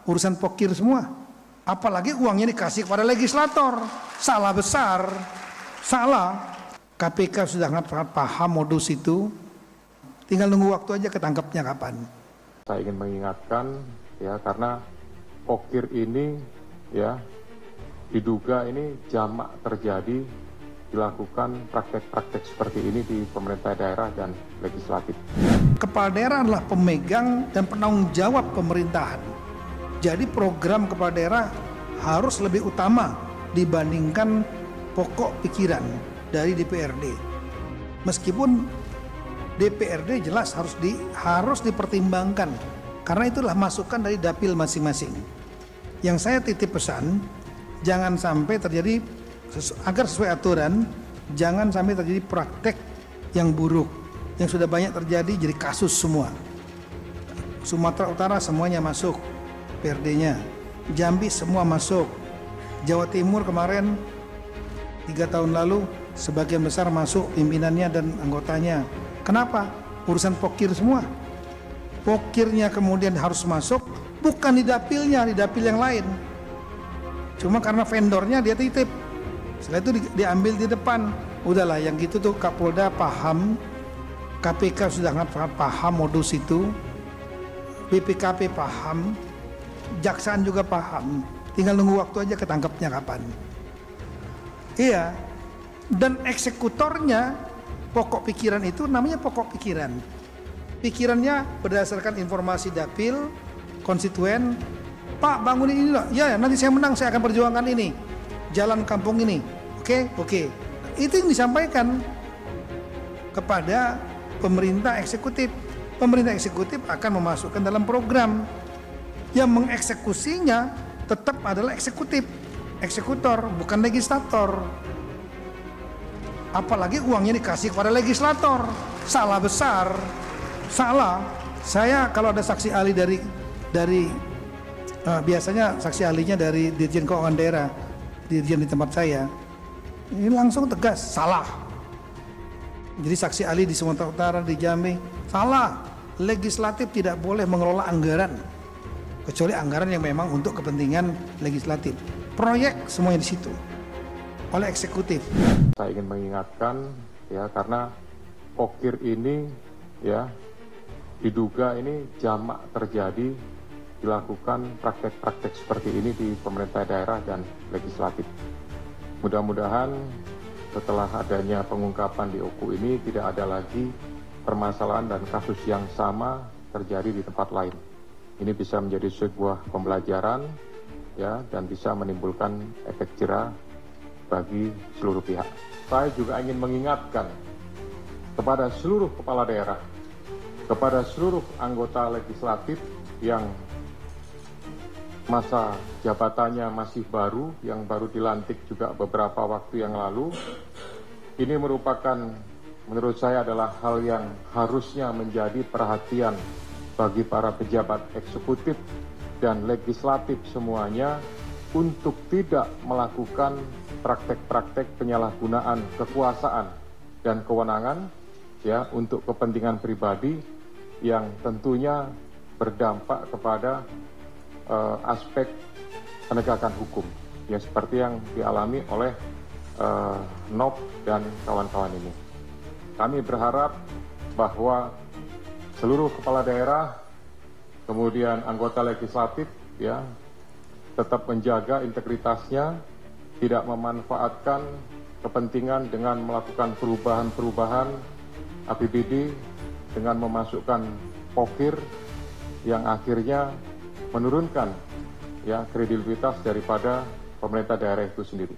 urusan pokir semua. Apalagi uangnya dikasih kepada legislator. Salah besar. Salah. KPK sudah sangat paham modus itu. Tinggal nunggu waktu aja ketangkepnya kapan. Saya ingin mengingatkan ya, karena pokir ini ya diduga ini jamak terjadi, dilakukan praktek-praktek seperti ini di pemerintah daerah dan legislatif. Kepala daerah adalah pemegang dan penanggung jawab pemerintahan. Jadi program kepala daerah harus lebih utama dibandingkan pokok pikiran dari DPRD. Meskipun DPRD jelas harus dipertimbangkan karena itulah masukan dari dapil masing-masing. Yang saya titip pesan, jangan sampai terjadi agar sesuai aturan, jangan sampai terjadi praktek yang buruk yang sudah banyak terjadi jadi kasus semua. Sumatera Utara semuanya masuk PRD-nya, Jambi semua masuk, Jawa Timur kemarin 3 tahun lalu sebagian besar masuk pimpinannya dan anggotanya. Kenapa? Urusan pokir semua. Pokirnya kemudian harus masuk, bukan di dapilnya, di dapil yang lain. Cuma karena vendornya dia titip. Setelah itu diambil di depan. Udahlah, yang gitu tuh Kapolda paham, KPK sudah sangat paham modus itu, BPKP paham, Jaksaan juga paham. Tinggal nunggu waktu aja ketangkepnya kapan. Iya. Dan eksekutornya pokok pikiran itu namanya pokok pikiran. Pikirannya berdasarkan informasi dapil, konstituen. Pak, bangunin ini loh. Ya, nanti saya menang, saya akan perjuangkan ini. Jalan kampung ini. Oke. Itu yang disampaikan kepada pemerintah eksekutif. Pemerintah eksekutif akan memasukkan dalam program. Yang mengeksekusinya tetap adalah eksekutif. Eksekutor, bukan legislator. Apalagi uangnya dikasih kepada legislator. Salah besar. Salah. Saya kalau ada saksi ahli dari biasanya saksi ahlinya dari Dirjen Keuangan Daerah, Dirjen di tempat saya, ini langsung tegas, salah. Jadi saksi ahli di Sumatera Utara, di Jambi, salah. Legislatif tidak boleh mengelola anggaran, kecuali anggaran yang memang untuk kepentingan legislatif. Proyek semuanya di situ, oleh eksekutif. Saya ingin mengingatkan ya, karena pokir ini ya diduga ini jamak terjadi, dilakukan praktek-praktek seperti ini di pemerintah daerah dan legislatif. Mudah-mudahan setelah adanya pengungkapan di OKU ini tidak ada lagi permasalahan dan kasus yang sama terjadi di tempat lain. Ini bisa menjadi sebuah pembelajaran ya, dan bisa menimbulkan efek jerah bagi seluruh pihak. Saya juga ingin mengingatkan kepada seluruh kepala daerah, kepada seluruh anggota legislatif yang masa jabatannya masih baru, yang baru dilantik juga beberapa waktu yang lalu. Ini merupakan, menurut saya adalah hal yang harusnya menjadi perhatian bagi para pejabat eksekutif dan legislatif semuanya untuk tidak melakukan praktek-praktek penyalahgunaan kekuasaan dan kewenangan ya untuk kepentingan pribadi yang tentunya berdampak kepada aspek penegakan hukum ya, seperti yang dialami oleh Nop dan kawan-kawan ini. Kami berharap bahwa seluruh kepala daerah kemudian anggota legislatif ya tetap menjaga integritasnya, tidak memanfaatkan kepentingan dengan melakukan perubahan-perubahan APBD dengan memasukkan pokir yang akhirnya menurunkan ya kredibilitas daripada pemerintah daerah itu sendiri.